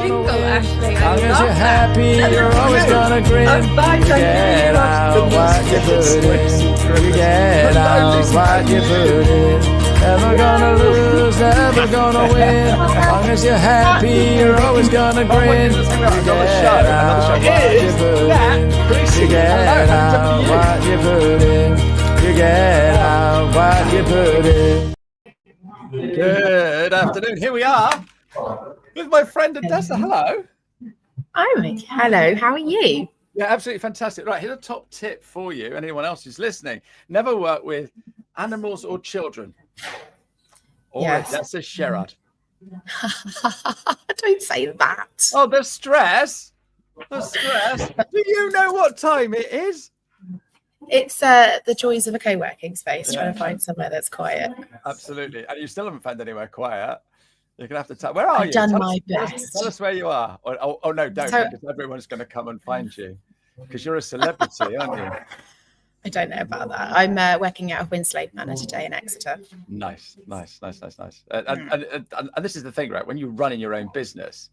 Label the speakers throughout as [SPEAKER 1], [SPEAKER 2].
[SPEAKER 1] gonna
[SPEAKER 2] jingle,
[SPEAKER 1] win.
[SPEAKER 2] Ashley.
[SPEAKER 1] Long as you're
[SPEAKER 2] that.
[SPEAKER 1] happy, you're always gonna grin. Get out what you put in. You get out what you put in. Never gonna lose, never gonna win. Long as you're happy, you're always gonna grin. You get out what you put in. You get out what you put in. You get out what you put in.
[SPEAKER 3] Good afternoon. Here we are with my friend Odessa. Hello.
[SPEAKER 2] Hello, how are you?
[SPEAKER 3] Yeah, absolutely fantastic. Right, here's a top tip for you, anyone else who's listening. Never work with animals or children. Or
[SPEAKER 2] Yes.
[SPEAKER 3] Odessa Sherrod.
[SPEAKER 2] Don't say that.
[SPEAKER 3] Oh, the stress. The stress. Do you know what time it is?
[SPEAKER 2] It's the joys of a co-working space, trying to find somewhere that's quiet.
[SPEAKER 3] Absolutely. And you still haven't found anywhere quiet. You're going to have to tell. Where are you?
[SPEAKER 2] I've done
[SPEAKER 3] Tell
[SPEAKER 2] my
[SPEAKER 3] us,
[SPEAKER 2] best.
[SPEAKER 3] Tell us where you are. Oh, no, don't,
[SPEAKER 2] So-
[SPEAKER 3] because everyone's going to come and find you. Because you're a celebrity, aren't you?
[SPEAKER 2] I don't know about that. I'm working out of Winslade Manor today in Exeter.
[SPEAKER 3] Nice. And this is the thing, right? When you're running your own business,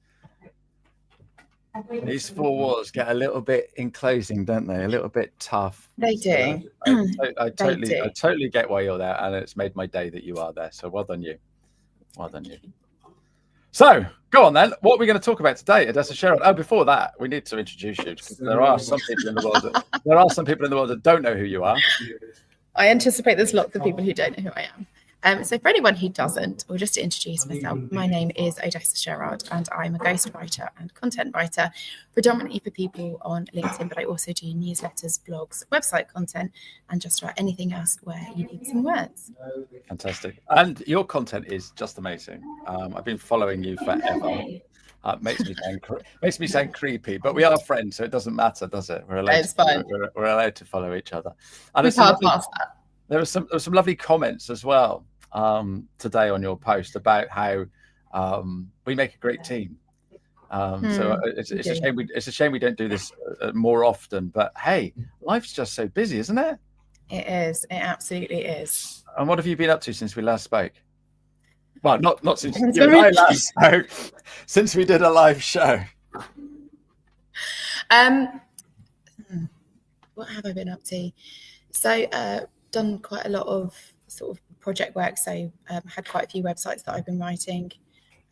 [SPEAKER 3] these four walls get a little bit enclosing, don't they? A little bit tough.
[SPEAKER 2] They do.
[SPEAKER 3] I totally get why you're there, and it's made my day that you are there. So well done you. Well done you. So go on then. What are we going to talk about today, Odessa Sherrod? Oh, before that, we need to introduce you because there are some people in the world that don't know who you are.
[SPEAKER 2] I anticipate there's lots of people who don't know who I am. So for anyone who doesn't, or just to introduce myself, my name is Odessa Sherrod, and I'm a ghostwriter and content writer, predominantly for people on LinkedIn, but I also do newsletters, blogs, website content, and just about anything else where you need some words.
[SPEAKER 3] Fantastic. And your content is just amazing. I've been following you forever. Makes me sound creepy, but we are friends, so it doesn't matter, does it? We're allowed to follow each other. And there were some lovely comments as well today on your post about how we make a great team. So it's a shame we don't do this more often. But hey, life's just so busy, isn't it?
[SPEAKER 2] It is. It absolutely is.
[SPEAKER 3] And what have you been up to since we last spoke? Well, not since you and I last spoke. Since we did a live show.
[SPEAKER 2] What have I been up to? So done quite a lot of sort of project work. So had quite a few websites that I've been writing.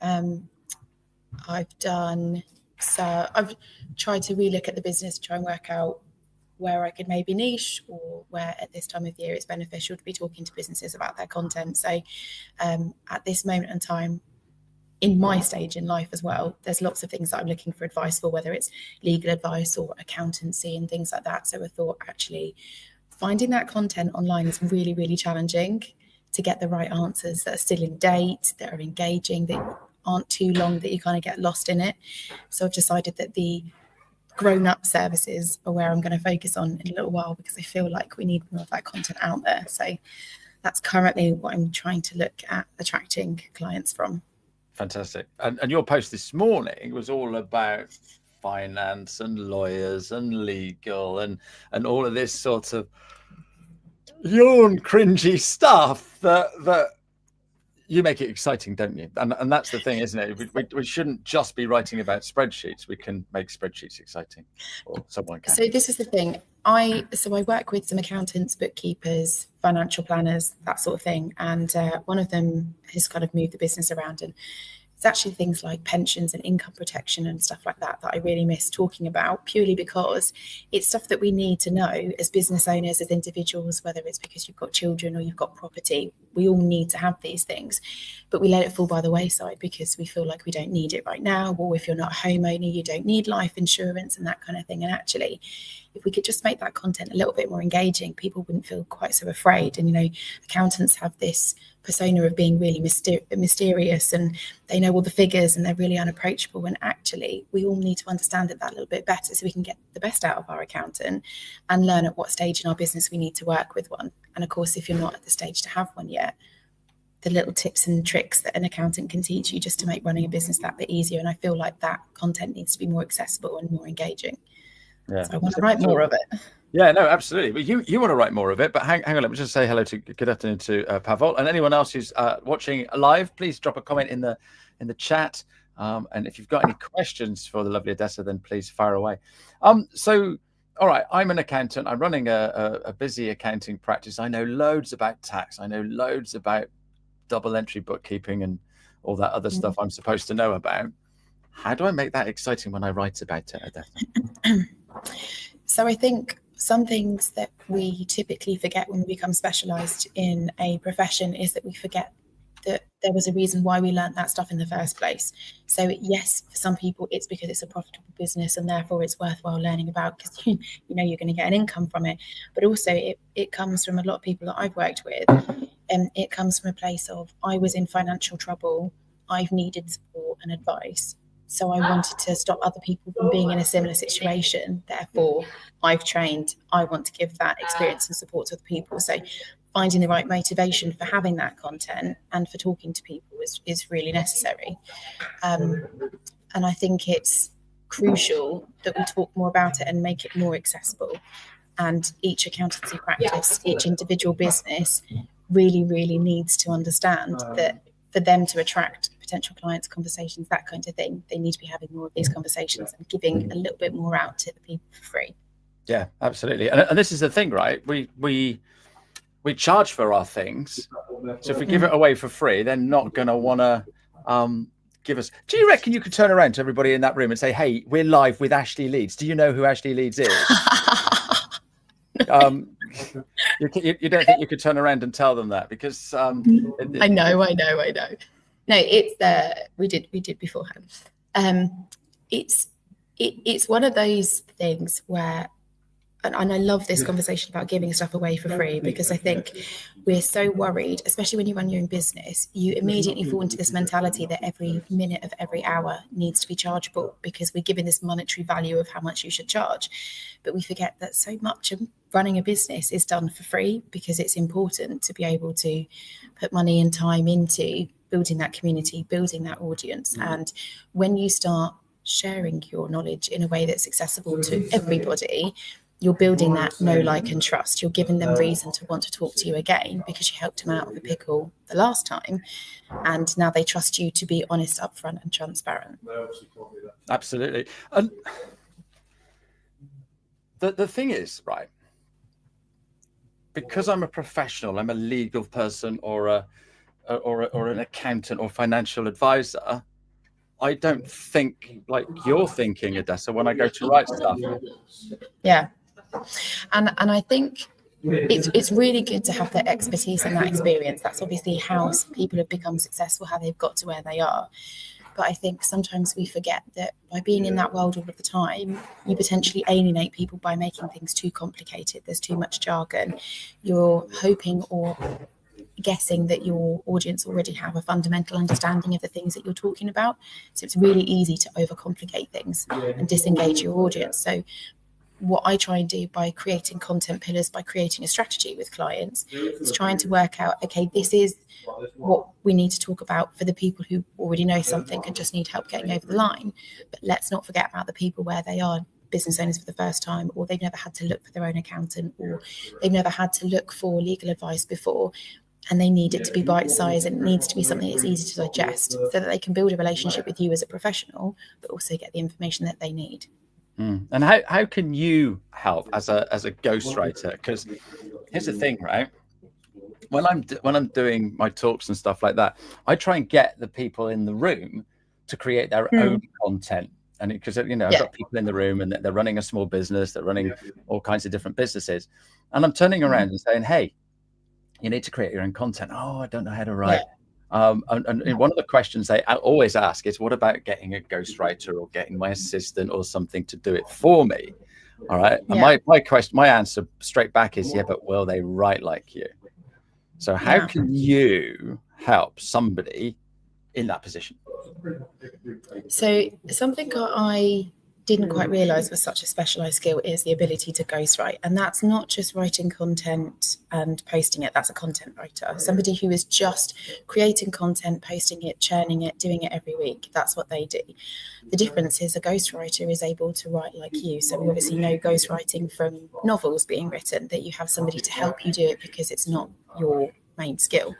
[SPEAKER 2] I've tried to relook at the business, try and work out where I could maybe niche, or where at this time of year it's beneficial to be talking to businesses about their content. So at this moment in time, in my stage in life as well, there's lots of things that I'm looking for advice for, whether it's legal advice or accountancy and things like that. So I thought actually finding that content online is really, really challenging to get the right answers that are still in date, that are engaging, that aren't too long, that you kind of get lost in it. So I've decided that the grown-up services are where I'm going to focus on in a little while, because I feel like we need more of that content out there. So that's currently what I'm trying to look at attracting clients from.
[SPEAKER 3] Fantastic. And your post this morning was all about finance and lawyers and legal and all of this sort of yawn cringy stuff that you make it exciting, don't you? And that's the thing, isn't it? We shouldn't just be writing about spreadsheets. We can make spreadsheets exciting, or someone can.
[SPEAKER 2] So this is the thing. I work with some accountants, bookkeepers, financial planners, that sort of thing. And one of them has kind of moved the business around, and it's actually things like pensions and income protection and stuff like that I really miss talking about, purely because it's stuff that we need to know as business owners, as individuals, whether it's because you've got children or you've got property. We all need to have these things, but we let it fall by the wayside because we feel like we don't need it right now. Or if you're not a homeowner, you don't need life insurance and that kind of thing. And actually, if we could just make that content a little bit more engaging, people wouldn't feel quite so afraid. And, accountants have this persona of being really mysterious, and they know all the figures and they're really unapproachable. And actually, we all need to understand it that little bit better so we can get the best out of our accountant and learn at what stage in our business we need to work with one. And of course, if you're not at the stage to have one yet, the little tips and tricks that an accountant can teach you just to make running a business that bit easier. And I feel like that content needs to be more accessible and more engaging. Yeah. So I want to write more of it.
[SPEAKER 3] Yeah, no, absolutely. But you want to write more of it. But hang on, let me just say good afternoon to Pavel, and anyone else who's watching live. Please drop a comment in the chat. And if you've got any questions for the lovely Odessa, then please fire away. So, all right, I'm an accountant. I'm running a busy accounting practice. I know loads about tax. I know loads about double entry bookkeeping and all that other stuff I'm supposed to know about. How do I make that exciting when I write about it, Odessa?
[SPEAKER 2] So I think some things that we typically forget when we become specialised in a profession is that we forget that there was a reason why we learned that stuff in the first place. So yes, for some people, it's because it's a profitable business and therefore it's worthwhile learning about because you know you're going to get an income from it. But also it comes from a lot of people that I've worked with. And it comes from a place of, I was in financial trouble. I've needed support and advice. So I wanted to stop other people from being in a similar situation. Therefore, I've trained. I want to give that experience and support to other people. So finding the right motivation for having that content and for talking to people is really necessary. And I think it's crucial that we talk more about it and make it more accessible. And each accountancy practice, each individual business really, really needs to understand that for them to attract potential clients, conversations, that kind of thing, they need to be having more of these conversations and giving a little bit more out to the people for free.
[SPEAKER 3] Yeah, absolutely. And this is the thing, right? We charge for our things. So if we give it away for free, they're not going to want to give us. Do you reckon you could turn around to everybody in that room and say, hey, we're live with Ashley Leeds. Do you know who Ashley Leeds is? You don't think you could turn around and tell them that because I
[SPEAKER 2] know. No, it's we did beforehand. It's one of those things where, and I love this conversation about giving stuff away for free because I think we're so worried, especially when you run your own business, you immediately fall into this mentality that every minute of every hour needs to be chargeable because we're given this monetary value of how much you should charge. But we forget that so much of running a business is done for free because it's important to be able to put money and time into building that community, building that audience. And when you start sharing your knowledge in a way that's accessible to everybody, you're building that know, like, and trust. You're giving them reason to want to talk to you again because you helped them out of a pickle the last time. And now they trust you to be honest, upfront, and transparent.
[SPEAKER 3] Absolutely. And the thing is, right, because I'm a professional, I'm a legal person or an accountant or financial advisor, I don't think like you're thinking, Odessa, when I go to write stuff.
[SPEAKER 2] Yeah. And I think it's really good to have that expertise and that experience. That's obviously how people have become successful, how they've got to where they are. But I think sometimes we forget that by being in that world all of the time, you potentially alienate people by making things too complicated. There's too much jargon. You're hoping or guessing that your audience already have a fundamental understanding of the things that you're talking about. So it's really easy to overcomplicate things and disengage your audience. So what I try and do by creating content pillars, by creating a strategy with clients, is trying to work out, okay, this is what we need to talk about for the people who already know something and just need help getting over the line. But let's not forget about the people where they are business owners for the first time, or they've never had to look for their own accountant, or they've never had to look for legal advice before. And they need it to be bite-sized, and it needs to be something that's easy to digest so that they can build a relationship with you as a professional, but also get the information that they need.
[SPEAKER 3] And how can you help as a ghostwriter? Because here's the thing, right? When I'm doing my talks and stuff like that, I try and get the people in the room to create their own content. And because I've got people in the room and they're running a small business, they're running all kinds of different businesses, and I'm turning around and saying, hey, you need to create your own content. Oh, I don't know how to write. And one of the questions they always ask is, what about getting a ghostwriter or getting my assistant or something to do it for me? All right. And my answer straight back is, yeah, but will they write like you? So how can you help somebody in that position?
[SPEAKER 2] So something I didn't quite realize was such a specialized skill is the ability to ghostwrite. And that's not just writing content and posting it. That's a content writer, somebody who is just creating content, posting it, churning it, doing it every week. That's what they do. The difference is a ghostwriter is able to write like you. So we obviously know ghostwriting from novels being written, that you have somebody to help you do it because it's not your main skill.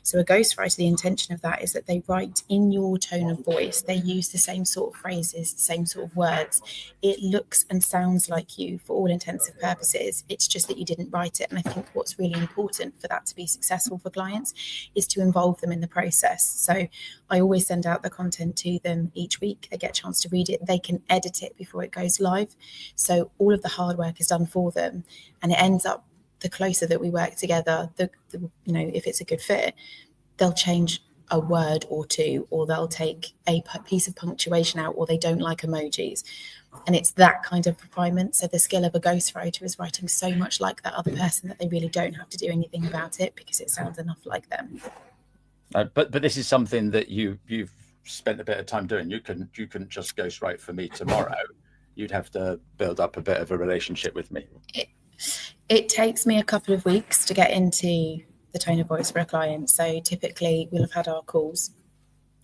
[SPEAKER 2] So a ghostwriter, the intention of that is that they write in your tone of voice. They use the same sort of phrases, the same sort of words. It looks and sounds like you for all intents and purposes. It's just that you didn't write it. And I think what's really important for that to be successful for clients is to involve them in the process. So I always send out the content to them each week. They get a chance to read it. They can edit it before it goes live. So all of the hard work is done for them. And it ends up, the closer that we work together, the if it's a good fit, they'll change a word or two, or they'll take a piece of punctuation out, or they don't like emojis. And it's that kind of refinement. So the skill of a ghostwriter is writing so much like that other person that they really don't have to do anything about it because it sounds enough like them.
[SPEAKER 3] But this is something that you've spent a bit of time doing. You couldn't just ghostwrite for me tomorrow. You'd have to build up a bit of a relationship with me.
[SPEAKER 2] It takes me a couple of weeks to get into the tone of voice for a client. So typically we'll have had our calls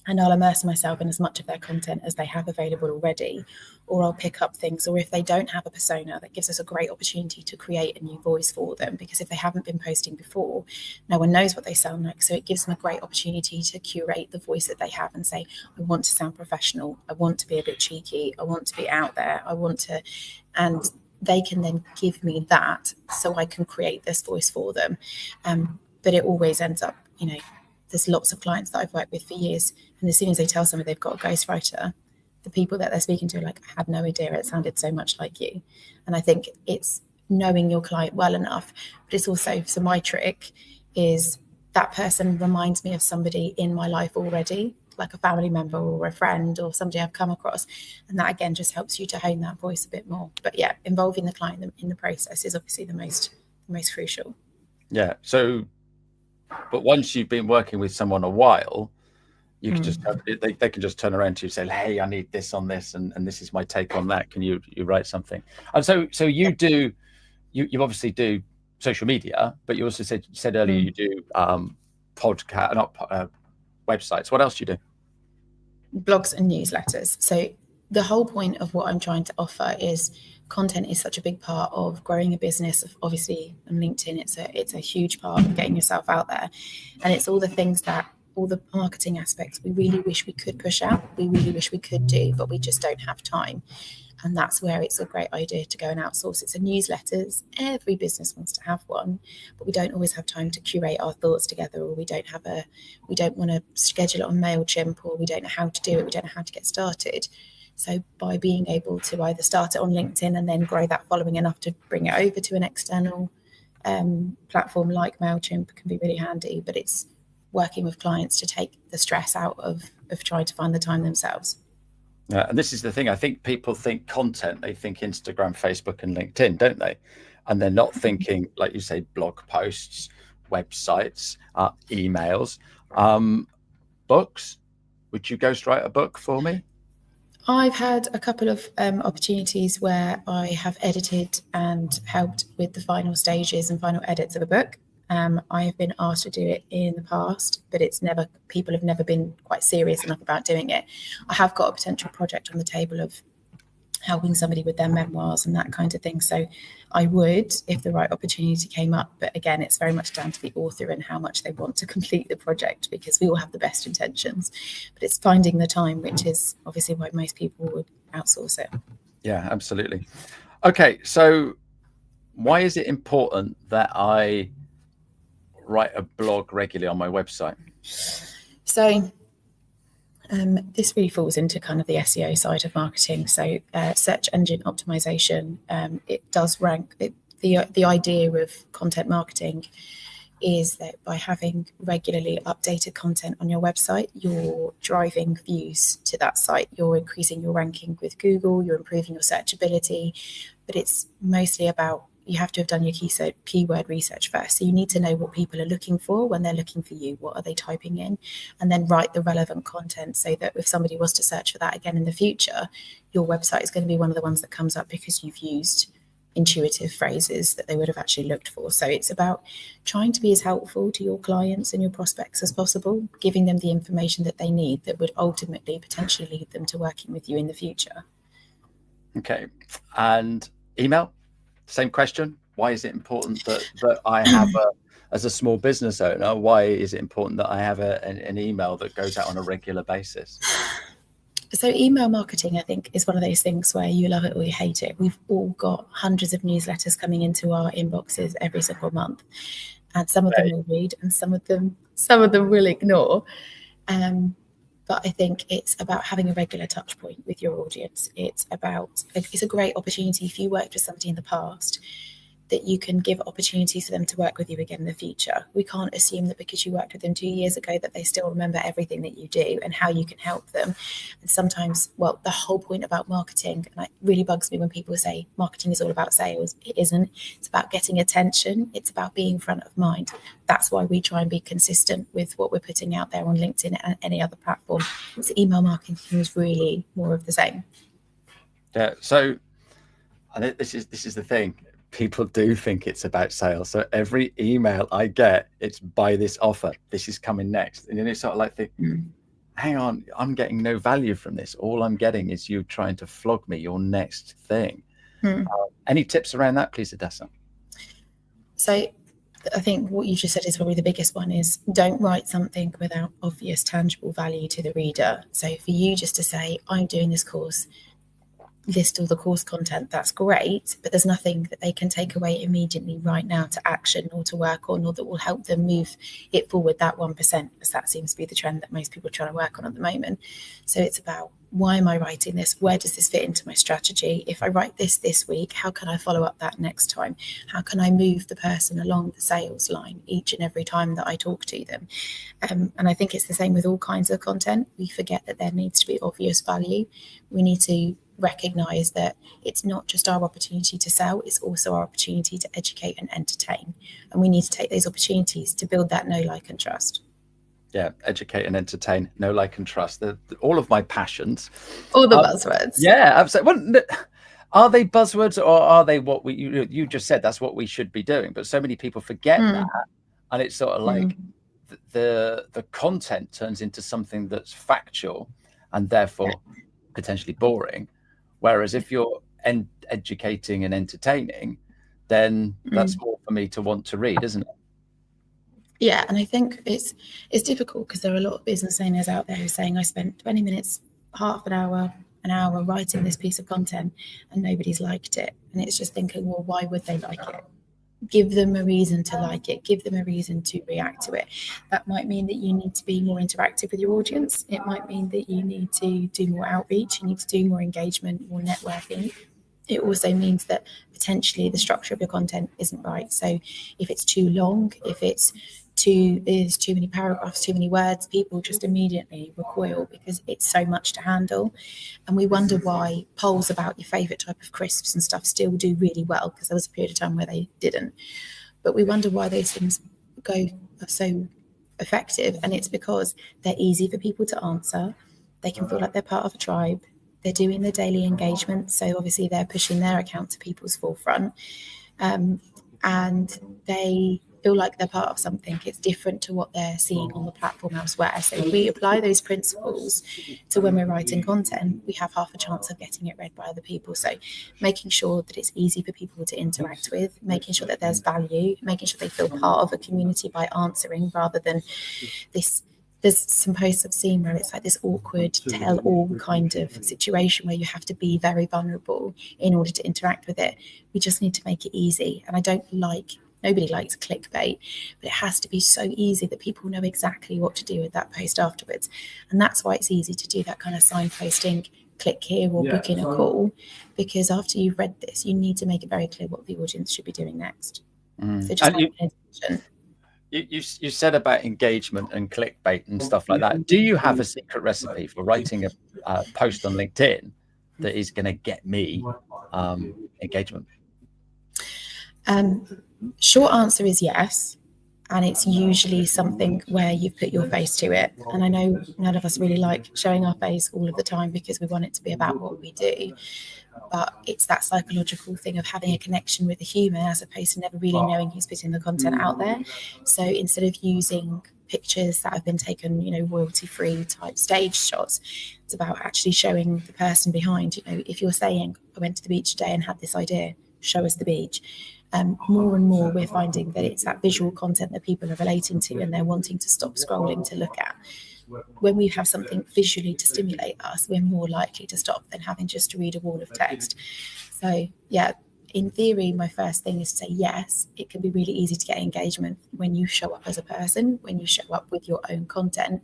[SPEAKER 2] and I'll immerse myself in as much of their content as they have available already, or I'll pick up things, or if they don't have a persona, that gives us a great opportunity to create a new voice for them, because if they haven't been posting before, no one knows what they sound like. So it gives them a great opportunity to curate the voice that they have and say, I want to sound professional, I want to be a bit cheeky, I want to be out there, and they can then give me that so I can create this voice for them. But it always ends up, there's lots of clients that I've worked with for years, and as soon as they tell somebody they've got a ghostwriter, the people that they're speaking to are like, I had no idea it sounded so much like you. And I think it's knowing your client well enough, but it's also, so my trick is that person reminds me of somebody in my life already, like a family member or a friend or somebody I've come across. And that again just helps you to hone that voice a bit more. But yeah, involving the client in the process is obviously the most crucial.
[SPEAKER 3] Yeah. So, but once you've been working with someone a while, you can just they can just turn around to you and say, hey, I need this on this, and this is my take on that. Can you write something? And so you do, you obviously do social media, but you also said earlier you do podcast, not websites. What else do you do?
[SPEAKER 2] Blogs and newsletters. So the whole point of what I'm trying to offer is content is such a big part of growing a business. Obviously on LinkedIn, it's a huge part of getting yourself out there. And it's all the things that, all the marketing aspects we really wish we could push out, we really wish we could do, but we just don't have time. And that's where it's a great idea to go and outsource it. So newsletters, every business wants to have one, but we don't always have time to curate our thoughts together, or we don't want to schedule it on MailChimp, or we don't know how to do it, we don't know how to get started. So by being able to either start it on LinkedIn and then grow that following enough to bring it over to an external platform like MailChimp can be really handy, but it's working with clients to take the stress out of trying to find the time themselves.
[SPEAKER 3] And this is the thing. I think people think content, they think Instagram, Facebook, and LinkedIn, don't they? And they're not thinking, like you say, blog posts, websites, emails, books. Would you ghostwrite a book for me?
[SPEAKER 2] I've had a couple of opportunities where I have edited and helped with the final stages and final edits of a book. I have been asked to do it in the past, but people have never been quite serious enough about doing it. I have got a potential project on the table of helping somebody with their memoirs and that kind of thing. So I would, if the right opportunity came up. But again, it's very much down to the author and how much they want to complete the project, because we all have the best intentions. But it's finding the time, which is obviously why most people would outsource it.
[SPEAKER 3] Yeah, absolutely. Okay, so why is it important that I write a blog regularly on my website?
[SPEAKER 2] So this really falls into kind of the SEO side of marketing. So search engine optimization, it does rank. The idea of content marketing is that by having regularly updated content on your website, you're driving views to that site, you're increasing your ranking with Google, you're improving your searchability, but it's mostly about, you have to have done your keyword research first. So you need to know what people are looking for when they're looking for you. What are they typing in? And then write the relevant content so that if somebody was to search for that again in the future, your website is going to be one of the ones that comes up because you've used intuitive phrases that they would have actually looked for. So it's about trying to be as helpful to your clients and your prospects as possible, giving them the information that they need that would ultimately potentially lead them to working with you in the future.
[SPEAKER 3] Okay. And email? Same question. Why is it important that I have as a small business owner, why is it important that I have an email that goes out on a regular basis?
[SPEAKER 2] So email marketing, I think, is one of those things where you love it or you hate it. We've all got hundreds of newsletters coming into our inboxes every single month, and some of them we'll read and some of them we'll ignore. But I think it's about having a regular touch point with your audience. It's a great opportunity if you worked with somebody in the past, that you can give opportunities for them to work with you again in the future. We can't assume that because you worked with them 2 years ago that they still remember everything that you do and how you can help them. And sometimes, well, the whole point about marketing, and it really bugs me when people say marketing is all about sales. It isn't. It's about getting attention. It's about being front of mind. That's why we try and be consistent with what we're putting out there on LinkedIn and any other platform. So email marketing is really more of the same.
[SPEAKER 3] Yeah. So I think this is the thing. People do think it's about sales. So every email I get, it's buy this offer. This is coming next. And then it's sort of like, hang on, I'm getting no value from this. All I'm getting is you trying to flog me your next thing. Any tips around that, please, Odessa?
[SPEAKER 2] So I think what you just said is probably the biggest one, is don't write something without obvious tangible value to the reader. So for you just to say, I'm doing this course, list all the course content, that's great, but there's nothing that they can take away immediately right now to action or to work on, or that will help them move it forward that 1%, as that seems to be the trend that most people are trying to work on at the moment. So it's about, why am I writing this? Where does this fit into my strategy? If I write this week, how can I follow up that next time? How can I move the person along the sales line each and every time that I talk to them? And I think it's the same with all kinds of content. We forget that there needs to be obvious value. We need to recognize that it's not just our opportunity to sell, it's also our opportunity to educate and entertain. And we need to take those opportunities to build that know, like, and trust.
[SPEAKER 3] Yeah, educate and entertain, know, like, and trust. All of my passions.
[SPEAKER 2] All the buzzwords.
[SPEAKER 3] Yeah, absolutely. Well, are they buzzwords, or are they what you just said? That's what we should be doing. But so many people forget that, and it's sort of like the content turns into something that's factual and therefore potentially boring. Whereas if you're educating and entertaining, then that's more for me to want to read, isn't it?
[SPEAKER 2] Yeah, and I think it's difficult because there are a lot of business owners out there who are saying, I spent 20 minutes, half an hour writing this piece of content and nobody's liked it. And it's just thinking, well, why would they like it? Give them a reason to like it. Give them a reason to react to it. That might mean that you need to be more interactive with your audience. It might mean that you need to do more outreach. You need to do more engagement, more networking. It also means that potentially the structure of your content isn't right. So if it's too long, if it's too many paragraphs, too many words, people just immediately recoil because it's so much to handle. And we wonder why polls about your favorite type of crisps and stuff still do really well, because there was a period of time where they didn't. But we wonder why those things are so effective. And it's because they're easy for people to answer. They can feel like they're part of a tribe. They're doing the daily engagement. So obviously they're pushing their account to people's forefront. And they feel like they're part of something. It's different to what they're seeing on the platform elsewhere. So if we apply those principles to when we're writing content, we have half a chance of getting it read by other people. So making sure that it's easy for people to interact with, making sure that there's value, making sure they feel part of a community by answering, rather than this. There's some posts I've seen where it's like this awkward tell-all kind of situation where you have to be very vulnerable in order to interact with it. We just need to make it easy. And nobody likes clickbait, but it has to be so easy that people know exactly what to do with that post afterwards. And that's why it's easy to do that kind of signposting, click here or book in a call, because after you've read this, you need to make it very clear what the audience should be doing next. So just attention.
[SPEAKER 3] You said about engagement and clickbait and stuff like that. Do you have a secret recipe for writing a post on LinkedIn that is going to get me engagement?
[SPEAKER 2] Short answer is yes. And it's usually something where you've put your face to it. And I know none of us really like showing our face all of the time because we want it to be about what we do. But it's that psychological thing of having a connection with the human as opposed to never really knowing who's putting the content out there. So instead of using pictures that have been taken, royalty-free type stage shots, it's about actually showing the person behind. If you're saying, I went to the beach today and had this idea, show us the beach. more and more we're finding that it's that visual content that people are relating to and they're wanting to stop scrolling to look at. When we have something visually to stimulate us, we're more likely to stop than having just to read a wall of text. So yeah, in theory, my first thing is to say, yes, it can be really easy to get engagement when you show up as a person, when you show up with your own content.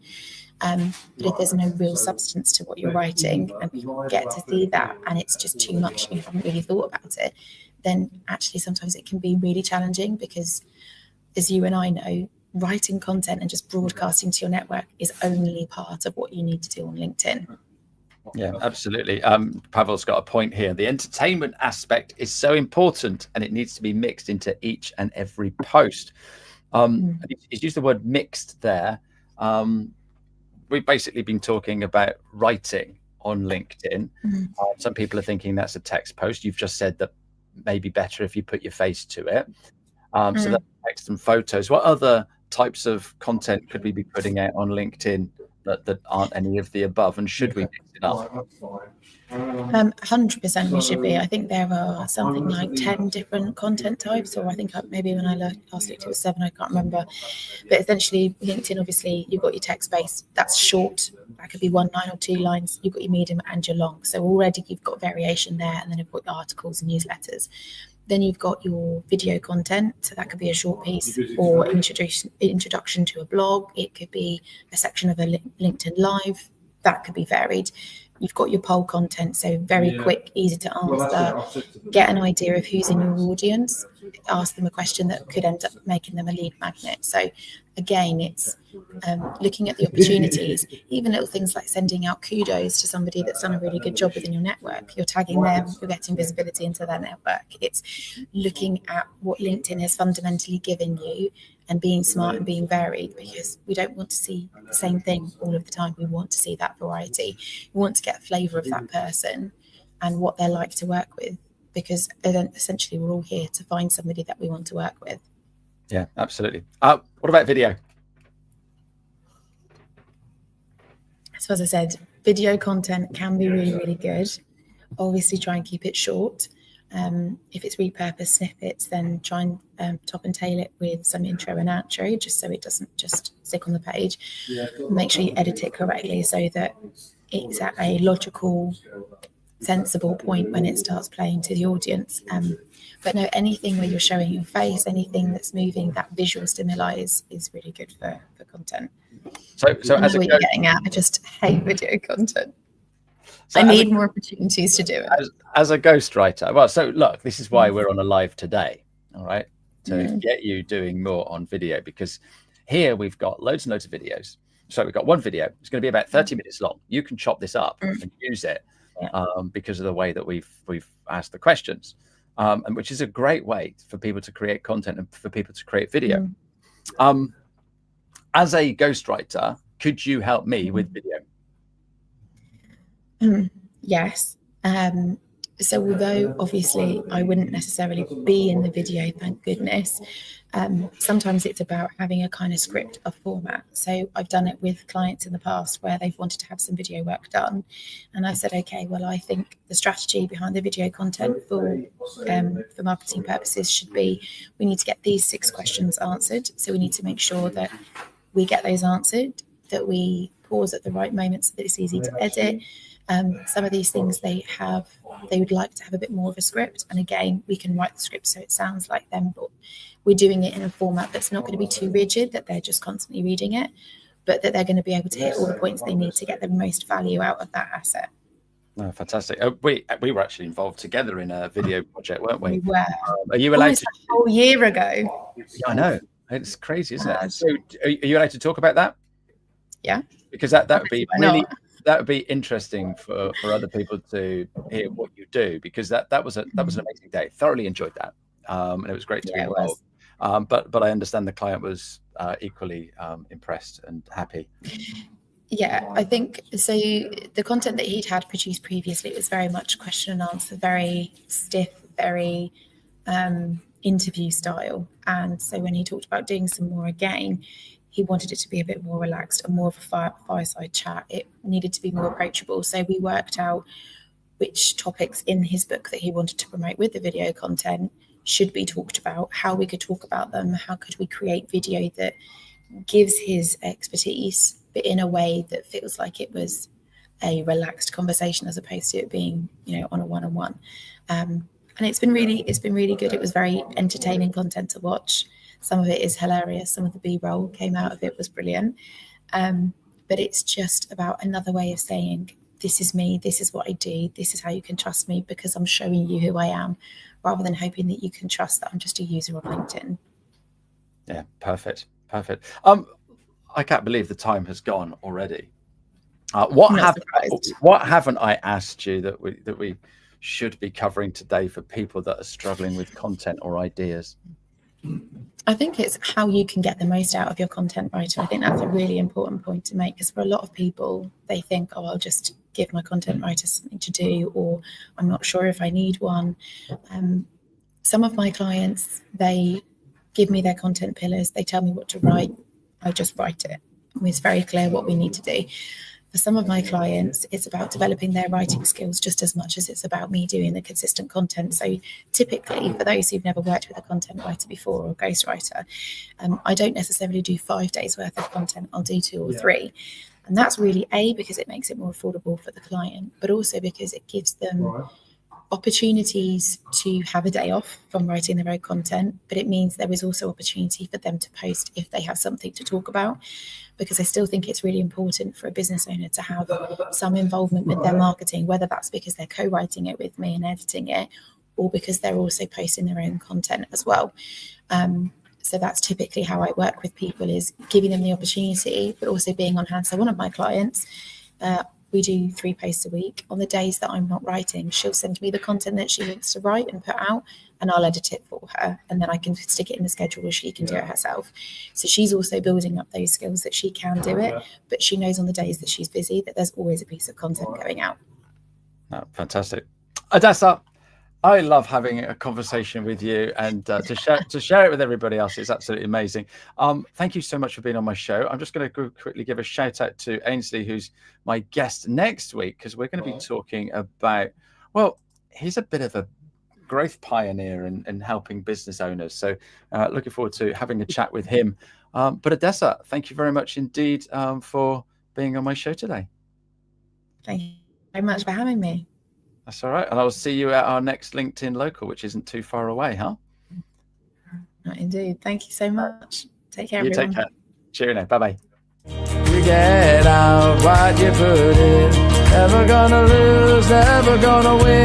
[SPEAKER 2] But if there's no real substance to what you're writing and people get to see that and it's just too much and you haven't really thought about it, then actually sometimes it can be really challenging, because as you and I know, writing content and just broadcasting to your network is only part of what you need to do on LinkedIn.
[SPEAKER 3] Yeah, absolutely. Pavel's got a point here. The entertainment aspect is so important and it needs to be mixed into each and every post. He's used the word mixed there. We've basically been talking about writing on LinkedIn. Some people are thinking that's a text post. You've just said that maybe better if you put your face to it. So that's text and photos. What other types of content could we be putting out on LinkedIn that aren't any of the above, and should we mix it up?
[SPEAKER 2] 100% we should be. I think there are something like 10 different content types, or I think maybe when I last looked it was 7, I can't remember. But essentially LinkedIn, obviously you've got your text base, that's short, that could be 1 line or 2 lines. You've got your medium and your long, so already you've got variation there. And then you've got your articles and newsletters. Then you've got your video content, so that could be a short piece or introduction to a blog. It could be a section of a LinkedIn Live. That could be varied. You've got your poll content, so very quick, easy to answer. Get an idea of who's in your audience. Ask them a question that could end up making them a lead magnet. So again, it's looking at the opportunities, even little things like sending out kudos to somebody that's done a really good job within your network. You're tagging them, you're getting visibility into their network. It's looking at what LinkedIn has fundamentally given you and being smart and being varied, because we don't want to see the same thing all of the time. We want to see that variety. We want to get a flavour of that person and what they're like to work with, because essentially we're all here to find somebody that we want to work with.
[SPEAKER 3] Yeah, absolutely. What about video?
[SPEAKER 2] So as I said, video content can be really, really good. Obviously try and keep it short. If it's repurposed snippets, then try and top and tail it with some intro and outro, just so it doesn't just stick on the page. Make sure you edit it correctly so that it's at a logical, sensible point when it starts playing to the audience. But no, anything where you're showing your face, anything that's moving, that visual stimuli is really good for content.
[SPEAKER 3] So
[SPEAKER 2] I know what you're getting at. I just hate video content. So I need more opportunities to do it.
[SPEAKER 3] As a ghostwriter, well, so look, this is why we're on a live today, all right? To get you doing more on video, because here we've got loads and loads of videos. So we've got one video. It's going to be about 30 minutes long. You can chop this up and use it because of the way that we've asked the questions, and which is a great way for people to create content and for people to create video. As a ghostwriter, could you help me with video?
[SPEAKER 2] Yes. So although obviously I wouldn't necessarily be in the video, thank goodness, sometimes it's about having a kind of script, a format. So I've done it with clients in the past where they've wanted to have some video work done. And I've said, okay, well, I think the strategy behind the video content for marketing purposes should be, we need to get these 6 questions answered. So we need to make sure that we get those answered, that we pause at the right moment so that it's easy to edit. Some of these things they would like to have a bit more of a script, and again we can write the script so it sounds like them, but we're doing it in a format that's not going to be too rigid, that they're just constantly reading it, but that they're going to be able to hit all the points they need to get the most value out of that asset.
[SPEAKER 3] Oh, fantastic. We were actually involved together in a video project, weren't we?
[SPEAKER 2] We were.
[SPEAKER 3] Are you allowed
[SPEAKER 2] to? A whole year ago.
[SPEAKER 3] Yeah, I know. It's crazy, isn't it? So are you allowed to talk about that?
[SPEAKER 2] Yeah.
[SPEAKER 3] Because that would be really... That would be interesting for other people to hear what you do, because that was an amazing day. Thoroughly enjoyed that, and it was great to be involved. But I understand the client was equally impressed and happy.
[SPEAKER 2] Yeah, I think so. The content that he'd had produced previously was very much question and answer, very stiff, very interview style. And so when he talked about doing some more again, he wanted it to be a bit more relaxed and more of a fireside chat. It needed to be more approachable. So we worked out which topics in his book that he wanted to promote with the video content should be talked about, how we could talk about them, how could we create video that gives his expertise, but in a way that feels like it was a relaxed conversation as opposed to it being, on a one-on-one. And it's been really good. It was very entertaining content to watch. Some of it is hilarious. Some of the B-roll came out of it was brilliant. But it's just about another way of saying, this is me, this is what I do, this is how you can trust me because I'm showing you who I am, rather than hoping that you can trust that I'm just a user on LinkedIn.
[SPEAKER 3] Yeah, perfect. I can't believe the time has gone already. What haven't I asked you that we should be covering today for people that are struggling with content or ideas?
[SPEAKER 2] I think it's how you can get the most out of your content writer. I think that's a really important point to make, because for a lot of people, they think, oh, I'll just give my content writer something to do, or I'm not sure if I need one. Some of my clients, they give me their content pillars. They tell me what to write. I just write it. It's very clear what we need to do. For some of my clients, it's about developing their writing skills just as much as it's about me doing the consistent content. So typically, for those who've never worked with a content writer before or ghostwriter, I don't necessarily do 5 days worth of content. I'll do 2 or 3. And that's really because it makes it more affordable for the client, but also because it gives them opportunities to have a day off from writing their own content, but it means there is also opportunity for them to post if they have something to talk about, because I still think it's really important for a business owner to have some involvement with their marketing, whether that's because they're co-writing it with me and editing it, or because they're also posting their own content as well. So that's typically how I work with people, is giving them the opportunity, but also being on hand. So one of my clients, we do 3 posts a week. On the days that I'm not writing, she'll send me the content that she wants to write and put out, and I'll edit it for her. And then I can stick it in the schedule where she can do it herself. So she's also building up those skills that she can do it, but she knows on the days that she's busy that there's always a piece of content going out.
[SPEAKER 3] Oh, fantastic. Odessa, I love having a conversation with you, and to share it with everybody else is absolutely amazing. Thank you so much for being on my show. I'm just going to quickly give a shout out to Ainsley, who's my guest next week, because we're going to be talking about, well, he's a bit of a growth pioneer and helping business owners. So looking forward to having a chat with him. But Odessa, thank you very much indeed for being on my show today.
[SPEAKER 2] Thank you very much for having me.
[SPEAKER 3] That's all right. And I'll see you at our next LinkedIn local, which isn't too far away, huh?
[SPEAKER 2] Indeed. Thank you so much. Take care,
[SPEAKER 3] you
[SPEAKER 2] everyone.
[SPEAKER 3] Take care. Cheerio now. Bye-bye.
[SPEAKER 1] You get out what you put in. Never gonna lose, never gonna win.